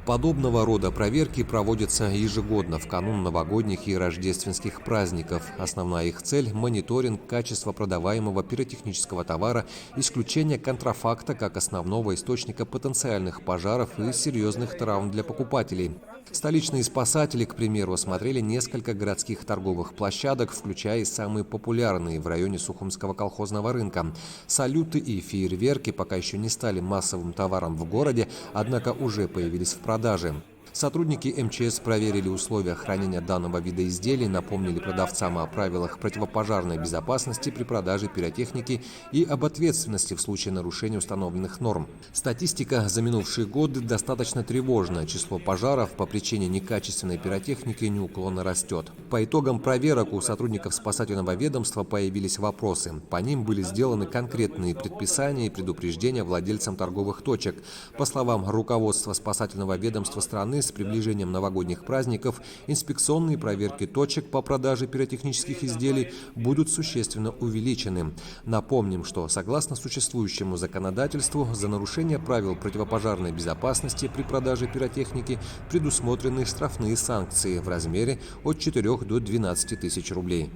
Подобного рода проверки проводятся ежегодно в канун новогодних и рождественских праздников. Основная их цель – мониторинг качества продаваемого пиротехнического товара, исключение контрафакта как основного источника потенциальных пожаров и серьезных травм для покупателей. Столичные спасатели, к примеру, осмотрели несколько городских торговых площадок, включая и самые популярные в районе Сухумского колхозного рынка. Салюты и фейерверки пока еще не стали массовым товаром в городе, однако уже появились в продаже. Сотрудники МЧС проверили условия хранения данного вида изделий, напомнили продавцам о правилах противопожарной безопасности при продаже пиротехники и об ответственности в случае нарушения установленных норм. Статистика за минувшие годы достаточно тревожна. Число пожаров по причине некачественной пиротехники неуклонно растет. По итогам проверок у сотрудников спасательного ведомства появились вопросы. По ним были сделаны конкретные предписания и предупреждения владельцам торговых точек. По словам руководства спасательного ведомства страны, с приближением новогодних праздников инспекционные проверки точек по продаже пиротехнических изделий будут существенно увеличены. Напомним, что согласно существующему законодательству за нарушение правил противопожарной безопасности при продаже пиротехники предусмотрены штрафные санкции в размере от 4 до 12 тысяч рублей.